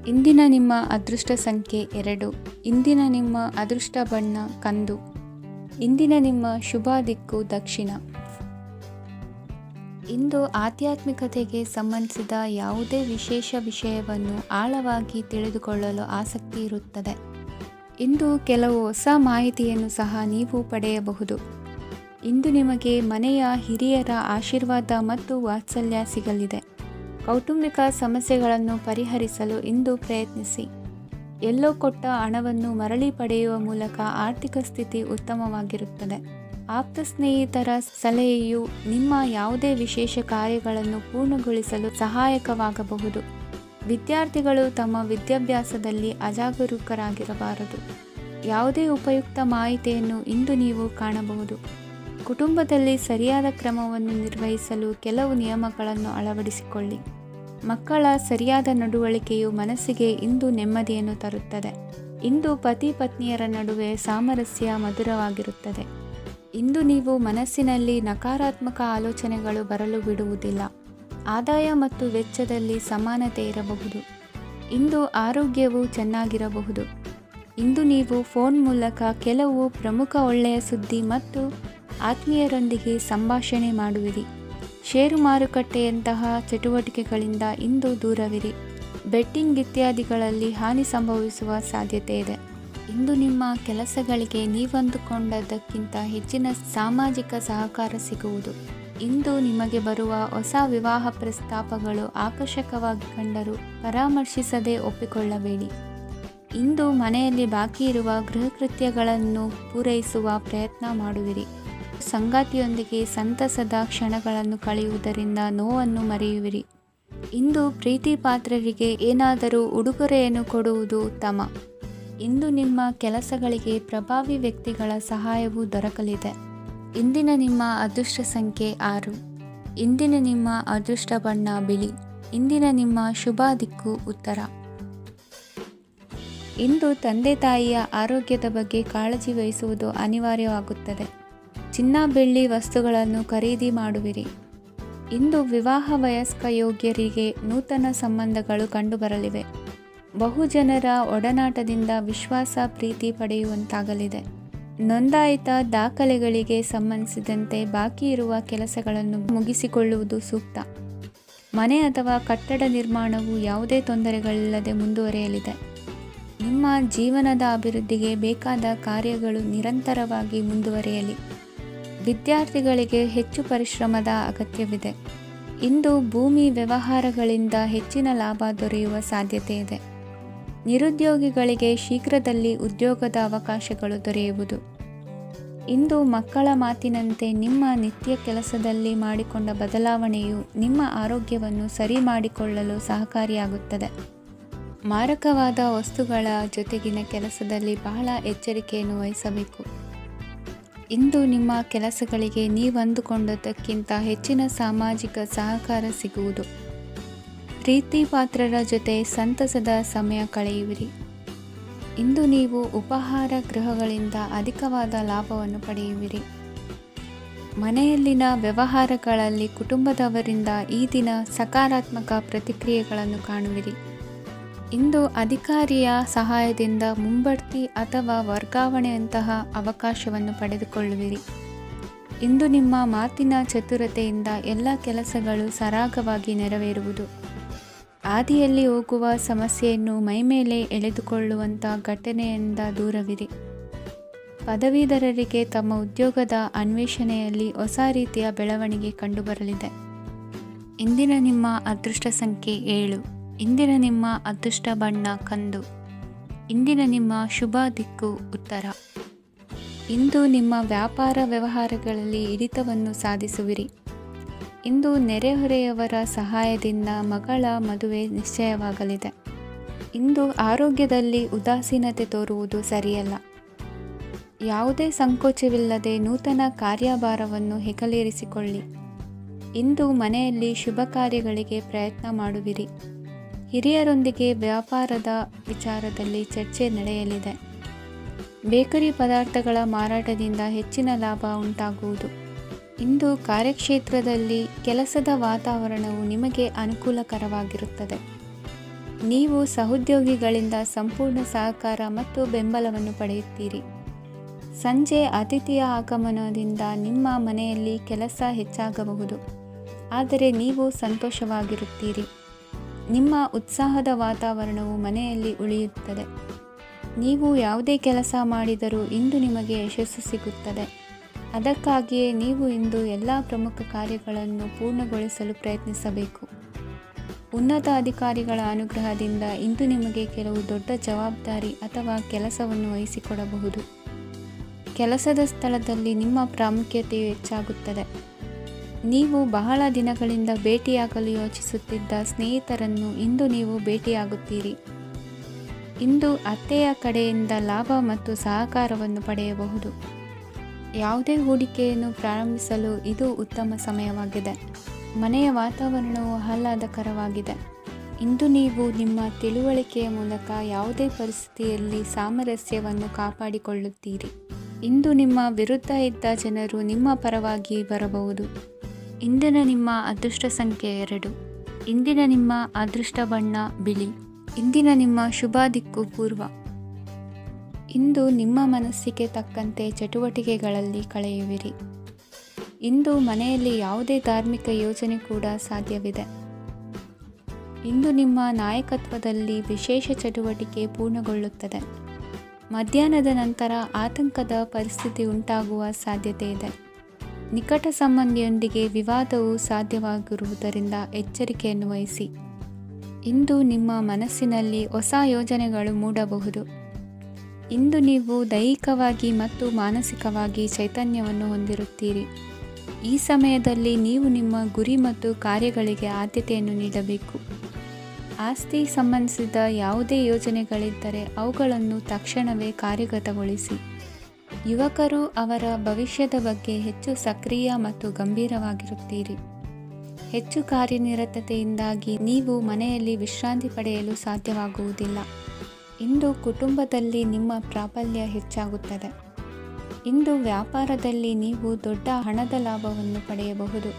ಇಂದಿನ ನಿಮ್ಮ ಅದೃಷ್ಟ ಸಂಖ್ಯೆ 2. ಇಂದಿನ ನಿಮ್ಮ ಅದೃಷ್ಟ ಬಣ್ಣ ಕಂದು. ಇಂದಿನ ನಿಮ್ಮ ಶುಭ ದಿಕ್ಕು ದಕ್ಷಿಣ. ಇಂದು ಆಧ್ಯಾತ್ಮಿಕತೆಗೆ ಸಂಬಂಧಿಸಿದ ಯಾವುದೇ ವಿಶೇಷ ವಿಷಯವನ್ನು ಆಳವಾಗಿ ತಿಳಿದುಕೊಳ್ಳಲು ಆಸಕ್ತಿ ಇರುತ್ತದೆ. ಇಂದು ಕೆಲವು ಹೊಸ ಮಾಹಿತಿಯನ್ನು ಸಹ ನೀವು ಪಡೆಯಬಹುದು. ಇಂದು ನಿಮಗೆ ಮನೆಯ ಹಿರಿಯರ ಆಶೀರ್ವಾದ ಮತ್ತು ವಾತ್ಸಲ್ಯ ಸಿಗಲಿದೆ. ಕೌಟುಂಬಿಕ ಸಮಸ್ಯೆಗಳನ್ನು ಪರಿಹರಿಸಲು ಇಂದು ಪ್ರಯತ್ನಿಸಿ. ಎಲ್ಲೋ ಕೊಟ್ಟ ಹಣವನ್ನು ಮರಳಿ ಪಡೆಯುವ ಮೂಲಕ ಆರ್ಥಿಕ ಸ್ಥಿತಿ ಉತ್ತಮವಾಗಿರುತ್ತದೆ. ಆಪ್ತ ಸ್ನೇಹಿತರ ಸಲಹೆಯು ನಿಮ್ಮ ಯಾವುದೇ ವಿಶೇಷ ಕಾರ್ಯಗಳನ್ನು ಪೂರ್ಣಗೊಳಿಸಲು ಸಹಾಯಕವಾಗಬಹುದು. ವಿದ್ಯಾರ್ಥಿಗಳು ತಮ್ಮ ವಿದ್ಯಾಭ್ಯಾಸದಲ್ಲಿ ಅಜಾಗರೂಕರಾಗಿರಬಾರದು. ಯಾವುದೇ ಉಪಯುಕ್ತ ಮಾಹಿತಿಯನ್ನು ಇಂದು ನೀವು ಕಾಣಬಹುದು. ಕುಟುಂಬದಲ್ಲಿ ಸರಿಯಾದ ಕ್ರಮವನ್ನು ನಿರ್ವಹಿಸಲು ಕೆಲವು ನಿಯಮಗಳನ್ನು ಅಳವಡಿಸಿಕೊಳ್ಳಿ. ಮಕ್ಕಳ ಸರಿಯಾದ ನಡವಳಿಕೆಯು ಮನಸ್ಸಿಗೆ ಇಂದು ನೆಮ್ಮದಿಯನ್ನು ತರುತ್ತದೆ. ಇಂದು ಪತಿ ಪತ್ನಿಯರ ನಡುವೆ ಸಾಮರಸ್ಯ ಮಧುರವಾಗಿರುತ್ತದೆ. ಇಂದು ನೀವು ಮನಸ್ಸಿನಲ್ಲಿ ನಕಾರಾತ್ಮಕ ಆಲೋಚನೆಗಳು ಬರಲು ಬಿಡುವುದಿಲ್ಲ. ಆದಾಯ ಮತ್ತು ವೆಚ್ಚದಲ್ಲಿ ಸಮಾನತೆ ಇರಬಹುದು. ಇಂದು ಆರೋಗ್ಯವು ಚೆನ್ನಾಗಿರಬಹುದು. ಇಂದು ನೀವು ಫೋನ್ ಮೂಲಕ ಕೆಲವು ಪ್ರಮುಖ ಒಳ್ಳೆಯ ಸುದ್ದಿ ಮತ್ತು ಆತ್ಮೀಯರೊಂದಿಗೆ ಸಂಭಾಷಣೆ ಮಾಡುವಿರಿ. ಷೇರು ಮಾರುಕಟ್ಟೆಯಂತಹ ಚಟುವಟಿಕೆಗಳಿಂದ ಇಂದು ದೂರವಿರಿ. ಬೆಟ್ಟಿಂಗ್ ಇತ್ಯಾದಿಗಳಲ್ಲಿ ಹಾನಿ ಸಂಭವಿಸುವ ಸಾಧ್ಯತೆ ಇದೆ. ಇಂದು ನಿಮ್ಮ ಕೆಲಸಗಳಿಗೆ ನೀವಂದುಕೊಂಡದ್ದಕ್ಕಿಂತ ಹೆಚ್ಚಿನ ಸಾಮಾಜಿಕ ಸಹಕಾರ ಸಿಗುವುದು. ಇಂದು ನಿಮಗೆ ಬರುವ ಹೊಸ ವಿವಾಹ ಪ್ರಸ್ತಾಪಗಳು ಆಕರ್ಷಕವಾಗಿ ಕಂಡರೂ ಪರಾಮರ್ಶಿಸದೆ ಒಪ್ಪಿಕೊಳ್ಳಬೇಡಿ. ಇಂದು ಮನೆಯಲ್ಲಿ ಬಾಕಿ ಇರುವ ಗೃಹಕೃತ್ಯಗಳನ್ನು ಪೂರೈಸುವ ಪ್ರಯತ್ನ ಮಾಡುವಿರಿ. ಸಂಗಾತಿಯೊಂದಿಗೆ ಸಂತಸದ ಕ್ಷಣಗಳನ್ನು ಕಳೆಯುವುದರಿಂದ ನೋವನ್ನು ಮರೆಯುವಿರಿ. ಇಂದು ಪ್ರೀತಿ ಪಾತ್ರರಿಗೆ ಏನಾದರೂ ಉಡುಗೊರೆಯನ್ನು ಕೊಡುವುದು ಉತ್ತಮ. ಇಂದು ನಿಮ್ಮ ಕೆಲಸಗಳಿಗೆ ಪ್ರಭಾವಿ ವ್ಯಕ್ತಿಗಳ ಸಹಾಯವು ದೊರಕಲಿದೆ. ಇಂದಿನ ನಿಮ್ಮ ಅದೃಷ್ಟ ಸಂಖ್ಯೆ 6. ಇಂದಿನ ನಿಮ್ಮ ಅದೃಷ್ಟ ಬಣ್ಣ ಬಿಳಿ. ಇಂದಿನ ನಿಮ್ಮ ಶುಭ ದಿಕ್ಕು ಉತ್ತರ. ಇಂದು ತಂದೆ ತಾಯಿಯ ಆರೋಗ್ಯದ ಬಗ್ಗೆ ಕಾಳಜಿ ವಹಿಸುವುದು ಅನಿವಾರ್ಯವಾಗುತ್ತದೆ. ಚಿನ್ನ ಬೆಳ್ಳಿ ವಸ್ತುಗಳನ್ನು ಖರೀದಿ ಮಾಡುವಿರಿ. ಇಂದು ವಿವಾಹ ವಯಸ್ಕ ಯೋಗ್ಯರಿಗೆ ನೂತನ ಸಂಬಂಧಗಳು ಕಂಡುಬರಲಿವೆ. ಬಹುಜನರ ಒಡನಾಟದಿಂದ ವಿಶ್ವಾಸ ಪ್ರೀತಿ ಪಡೆಯುವಂತಾಗಲಿದೆ. ನೋಂದಾಯಿತ ದಾಖಲೆಗಳಿಗೆ ಸಂಬಂಧಿಸಿದಂತೆ ಬಾಕಿ ಇರುವ ಕೆಲಸಗಳನ್ನು ಮುಗಿಸಿಕೊಳ್ಳುವುದು ಸೂಕ್ತ. ಮನೆ ಅಥವಾ ಕಟ್ಟಡ ನಿರ್ಮಾಣವು ಯಾವುದೇ ತೊಂದರೆಗಳಿಲ್ಲದೆ ಮುಂದುವರಿಯಲಿದೆ. ನಿಮ್ಮ ಜೀವನದ ಅಭಿವೃದ್ಧಿಗೆ ಬೇಕಾದ ಕಾರ್ಯಗಳು ನಿರಂತರವಾಗಿ ಮುಂದುವರಿಯಲಿ. ವಿದ್ಯಾರ್ಥಿಗಳಿಗೆ ಹೆಚ್ಚು ಪರಿಶ್ರಮದ ಅಗತ್ಯವಿದೆ. ಇಂದು ಭೂಮಿ ವ್ಯವಹಾರಗಳಿಂದ ಹೆಚ್ಚಿನ ಲಾಭ ದೊರೆಯುವ ಸಾಧ್ಯತೆ ಇದೆ. ನಿರುದ್ಯೋಗಿಗಳಿಗೆ ಶೀಘ್ರದಲ್ಲಿ ಉದ್ಯೋಗದ ಅವಕಾಶಗಳು ದೊರೆಯುವುದು. ಇಂದು ಮಕ್ಕಳ ಮಾತಿನಂತೆ ನಿಮ್ಮ ನಿತ್ಯ ಕೆಲಸದಲ್ಲಿ ಮಾಡಿಕೊಂಡ ಬದಲಾವಣೆಯು ನಿಮ್ಮ ಆರೋಗ್ಯವನ್ನು ಸರಿ ಮಾಡಿಕೊಳ್ಳಲು ಸಹಕಾರಿಯಾಗುತ್ತದೆ. ಮಾರಕವಾದ ವಸ್ತುಗಳ ಜೊತೆಗಿನ ಕೆಲಸದಲ್ಲಿ ಬಹಳ ಎಚ್ಚರಿಕೆಯನ್ನು ವಹಿಸಬೇಕು. ಇಂದು ನಿಮ್ಮ ಕೆಲಸಗಳಿಗೆ ನೀವಂದುಕೊಂಡದ್ದಕ್ಕಿಂತ ಹೆಚ್ಚಿನ ಸಾಮಾಜಿಕ ಸಹಕಾರ ಸಿಗುವುದು. ಪ್ರೀತಿ ಪಾತ್ರರ ಜೊತೆ ಸಂತಸದ ಸಮಯ ಕಳೆಯುವಿರಿ. ಇಂದು ನೀವು ಉಪಹಾರ ಗೃಹಗಳಿಂದ ಅಧಿಕವಾದ ಲಾಭವನ್ನು ಪಡೆಯುವಿರಿ. ಮನೆಯಲ್ಲಿನ ವ್ಯವಹಾರಗಳಲ್ಲಿ ಕುಟುಂಬದವರಿಂದ ಈ ದಿನ ಸಕಾರಾತ್ಮಕ ಪ್ರತಿಕ್ರಿಯೆಗಳನ್ನು ಕಾಣುವಿರಿ. ಇಂದು ಅಧಿಕಾರಿಯ ಸಹಾಯದಿಂದ ಮುಂಬಡ್ತಿ ಅಥವಾ ವರ್ಗಾವಣೆಯಂತಹ ಅವಕಾಶವನ್ನು ಪಡೆದುಕೊಳ್ಳುವಿರಿ. ಇಂದು ನಿಮ್ಮ ಮಾತಿನ ಚತುರತೆಯಿಂದ ಎಲ್ಲ ಕೆಲಸಗಳು ಸರಾಗವಾಗಿ ನೆರವೇರುವುದು. ಹಾದಿಯಲ್ಲಿ ಹೋಗುವ ಸಮಸ್ಯೆಯನ್ನು ಮೈಮೇಲೆ ಎಳೆದುಕೊಳ್ಳುವಂಥ ಘಟನೆಯಿಂದ ದೂರವಿರಿ. ಪದವೀಧರರಿಗೆ ತಮ್ಮ ಉದ್ಯೋಗದ ಅನ್ವೇಷಣೆಯಲ್ಲಿ ಹೊಸ ರೀತಿಯ ಬೆಳವಣಿಗೆ ಕಂಡುಬರಲಿದೆ. ಇಂದಿನ ನಿಮ್ಮ ಅದೃಷ್ಟ ಸಂಖ್ಯೆ 7. ಇಂದಿನ ನಿಮ್ಮ ಅದೃಷ್ಟ ಬಣ್ಣ ಕಂದು. ಇಂದಿನ ನಿಮ್ಮ ಶುಭ ದಿಕ್ಕು ಉತ್ತರ. ಇಂದು ನಿಮ್ಮ ವ್ಯಾಪಾರ ವ್ಯವಹಾರಗಳಲ್ಲಿ ಹಿಡಿತವನ್ನು ಸಾಧಿಸುವಿರಿ. ಇಂದು ನೆರೆಹೊರೆಯವರ ಸಹಾಯದಿಂದ ಮಗಳ ಮದುವೆ ನಿಶ್ಚಯವಾಗಲಿದೆ. ಇಂದು ಆರೋಗ್ಯದಲ್ಲಿ ಉದಾಸೀನತೆ ತೋರುವುದು ಸರಿಯಲ್ಲ. ಯಾವುದೇ ಸಂಕೋಚವಿಲ್ಲದೆ ನೂತನ ಕಾರ್ಯಭಾರವನ್ನು ಹೆಗಲೇರಿಸಿಕೊಳ್ಳಿ. ಇಂದು ಮನೆಯಲ್ಲಿ ಶುಭ ಕಾರ್ಯಗಳಿಗೆ ಪ್ರಯತ್ನ ಮಾಡುವಿರಿ. ಹಿರಿಯರೊಂದಿಗೆ ವ್ಯಾಪಾರದ ವಿಚಾರದಲ್ಲಿ ಚರ್ಚೆ ನಡೆಯಲಿದೆ. ಬೇಕರಿ ಪದಾರ್ಥಗಳ ಮಾರಾಟದಿಂದ ಹೆಚ್ಚಿನ ಲಾಭ ಉಂಟಾಗುವುದು. ಇಂದು ಕಾರ್ಯಕ್ಷೇತ್ರದಲ್ಲಿ ಕೆಲಸದ ವಾತಾವರಣವು ನಿಮಗೆ ಅನುಕೂಲಕರವಾಗಿರುತ್ತದೆ. ನೀವು ಸಹೋದ್ಯೋಗಿಗಳಿಂದ ಸಂಪೂರ್ಣ ಸಹಕಾರ ಮತ್ತು ಬೆಂಬಲವನ್ನು ಪಡೆಯುತ್ತೀರಿ. ಸಂಜೆ ಅತಿಥಿಯ ಆಗಮನದಿಂದ ನಿಮ್ಮ ಮನೆಯಲ್ಲಿ ಕೆಲಸ ಹೆಚ್ಚಾಗಬಹುದು, ಆದರೆ ನೀವು ಸಂತೋಷವಾಗಿರುತ್ತೀರಿ. ನಿಮ್ಮ ಉತ್ಸಾಹದ ವಾತಾವರಣವು ಮನೆಯಲ್ಲಿ ಉಳಿಯುತ್ತದೆ. ನೀವು ಯಾವುದೇ ಕೆಲಸ ಮಾಡಿದರೂ ಇಂದು ನಿಮಗೆ ಯಶಸ್ಸು ಸಿಗುತ್ತದೆ. ಅದಕ್ಕಾಗಿಯೇ ನೀವು ಇಂದು ಎಲ್ಲ ಪ್ರಮುಖ ಕಾರ್ಯಗಳನ್ನು ಪೂರ್ಣಗೊಳಿಸಲು ಪ್ರಯತ್ನಿಸಬೇಕು. ಉನ್ನತ ಅಧಿಕಾರಿಗಳ ಅನುಗ್ರಹದಿಂದ ಇಂದು ನಿಮಗೆ ಕೆಲವು ದೊಡ್ಡ ಜವಾಬ್ದಾರಿ ಅಥವಾ ಕೆಲಸವನ್ನು ವಹಿಸಿಕೊಡಬಹುದು. ಕೆಲಸದ ಸ್ಥಳದಲ್ಲಿ ನಿಮ್ಮ ಪ್ರಾಮುಖ್ಯತೆಯು ಹೆಚ್ಚಾಗುತ್ತದೆ. ನೀವು ಬಹಳ ದಿನಗಳಿಂದ ಭೇಟಿಯಾಗಲು ಯೋಚಿಸುತ್ತಿದ್ದ ಸ್ನೇಹಿತರನ್ನು ಇಂದು ನೀವು ಭೇಟಿಯಾಗುತ್ತೀರಿ. ಇಂದು ಅತ್ತೆಯ ಕಡೆಯಿಂದ ಲಾಭ ಮತ್ತು ಸಹಕಾರವನ್ನು ಪಡೆಯಬಹುದು. ಯಾವುದೇ ಹೂಡಿಕೆಯನ್ನು ಪ್ರಾರಂಭಿಸಲು ಇದು ಉತ್ತಮ ಸಮಯವಾಗಿದೆ. ಮನೆಯ ವಾತಾವರಣವು ಆಹ್ಲಾದಕರವಾಗಿದೆ. ಇಂದು ನೀವು ನಿಮ್ಮ ತಿಳುವಳಿಕೆಯ ಮೂಲಕ ಯಾವುದೇ ಪರಿಸ್ಥಿತಿಯಲ್ಲಿ ಸಾಮರಸ್ಯವನ್ನು ಕಾಪಾಡಿಕೊಳ್ಳುತ್ತೀರಿ. ಇಂದು ನಿಮ್ಮ ವಿರುದ್ಧ ಇದ್ದ ಜನರು ನಿಮ್ಮ ಪರವಾಗಿ ಬರಬಹುದು. ಇಂದಿನ ನಿಮ್ಮ ಅದೃಷ್ಟ ಸಂಖ್ಯೆ 2. ಇಂದಿನ ನಿಮ್ಮ ಅದೃಷ್ಟ ಬಣ್ಣ ಬಿಳಿ. ಇಂದಿನ ನಿಮ್ಮ ಶುಭ ದಿಕ್ಕು ಪೂರ್ವ. ಇಂದು ನಿಮ್ಮ ಮನಸ್ಸಿಗೆ ತಕ್ಕಂತೆ ಚಟುವಟಿಕೆಗಳಲ್ಲಿ ಕಳೆಯುವಿರಿ. ಇಂದು ಮನೆಯಲ್ಲಿ ಯಾವುದೇ ಧಾರ್ಮಿಕ ಯೋಜನೆ ಕೂಡ ಸಾಧ್ಯವಿದೆ. ಇಂದು ನಿಮ್ಮ ನಾಯಕತ್ವದಲ್ಲಿ ವಿಶೇಷ ಚಟುವಟಿಕೆ ಪೂರ್ಣಗೊಳ್ಳುತ್ತದೆ. ಮಧ್ಯಾಹ್ನದ ನಂತರ ಆತಂಕದ ಪರಿಸ್ಥಿತಿ ಉಂಟಾಗುವ ಸಾಧ್ಯತೆ ಇದೆ. ನಿಕಟ ಸಂಬಂಧಿಯೊಂದಿಗೆ ವಿವಾದವು ಸಾಧ್ಯವಾಗಿರುವುದರಿಂದ ಎಚ್ಚರಿಕೆಯನ್ನು ವಹಿಸಿ. ಇಂದು ನಿಮ್ಮ ಮನಸ್ಸಿನಲ್ಲಿ ಹೊಸ ಯೋಜನೆಗಳು ಮೂಡಬಹುದು. ಇಂದು ನೀವು ದೈಹಿಕವಾಗಿ ಮತ್ತು ಮಾನಸಿಕವಾಗಿ ಚೈತನ್ಯವನ್ನು ಹೊಂದಿರುತ್ತೀರಿ. ಈ ಸಮಯದಲ್ಲಿ ನೀವು ನಿಮ್ಮ ಗುರಿ ಮತ್ತು ಕಾರ್ಯಗಳಿಗೆ ಆದ್ಯತೆಯನ್ನು ನೀಡಬೇಕು. ಆಸ್ತಿ ಸಂಬಂಧಿಸಿದ ಯಾವುದೇ ಯೋಜನೆಗಳಿದ್ದರೆ ಅವುಗಳನ್ನು ತಕ್ಷಣವೇ ಕಾರ್ಯಗತಗೊಳಿಸಿ. ಯುವಕರು ಅವರ ಭವಿಷ್ಯದ ಬಗ್ಗೆ ಹೆಚ್ಚು ಸಕ್ರಿಯ ಮತ್ತು ಗಂಭೀರವಾಗಿರುತ್ತೀರಿ. ಹೆಚ್ಚು ಕಾರ್ಯನಿರತತೆಯಿಂದಾಗಿ ನೀವು ಮನೆಯಲ್ಲಿ ವಿಶ್ರಾಂತಿ ಪಡೆಯಲು ಸಾಧ್ಯವಾಗುವುದಿಲ್ಲ. ಇಂದು ಕುಟುಂಬದಲ್ಲಿ ನಿಮ್ಮ ಪ್ರಾಬಲ್ಯ ಹೆಚ್ಚಾಗುತ್ತದೆ. ಇಂದು ವ್ಯಾಪಾರದಲ್ಲಿ ನೀವು ದೊಡ್ಡ ಹಣದ ಲಾಭವನ್ನು ಪಡೆಯಬಹುದು.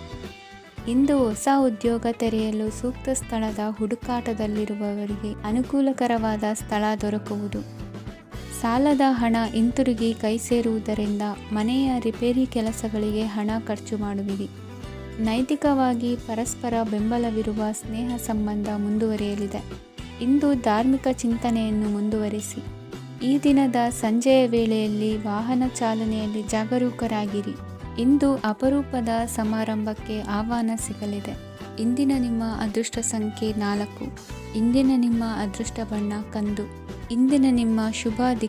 ಇಂದು ಹೊಸ ಉದ್ಯೋಗ ತೆರೆಯಲು ಸೂಕ್ತ ಸ್ಥಳದ ಹುಡುಕಾಟದಲ್ಲಿರುವವರಿಗೆ ಅನುಕೂಲಕರವಾದ ಸ್ಥಳ ದೊರಕುವುದು. ಸಾಲದ ಹಣ ಹಿಂತಿರುಗಿ ಕೈ ಸೇರುವುದರಿಂದ ಮನೆಯ ರಿಪೇರಿ ಕೆಲಸಗಳಿಗೆ ಹಣ ಖರ್ಚು ಮಾಡುವಿರಿ. ನೈತಿಕವಾಗಿ ಪರಸ್ಪರ ಬೆಂಬಲವಿರುವ ಸ್ನೇಹ ಸಂಬಂಧ ಮುಂದುವರಿಯಲಿದೆ. ಇಂದು ಧಾರ್ಮಿಕ ಚಿಂತನೆಯನ್ನು ಮುಂದುವರಿಸಿ. ಈ ದಿನದ ಸಂಜೆಯ ವೇಳೆಯಲ್ಲಿ ವಾಹನ ಚಾಲನೆಯಲ್ಲಿ ಜಾಗರೂಕರಾಗಿರಿ. ಇಂದು ಅಪರೂಪದ ಸಮಾರಂಭಕ್ಕೆ ಆಹ್ವಾನ ಸಿಗಲಿದೆ. ಇಂದಿನ ನಿಮ್ಮ ಅದೃಷ್ಟ ಸಂಖ್ಯೆ 4. ಇಂದಿನ ನಿಮ್ಮ ಅದೃಷ್ಟ ಬಣ್ಣ ಕಂದು. ಇಂದಿನ ನಿಮ್ಮ ಶುಭ ದಿಕ್ಕು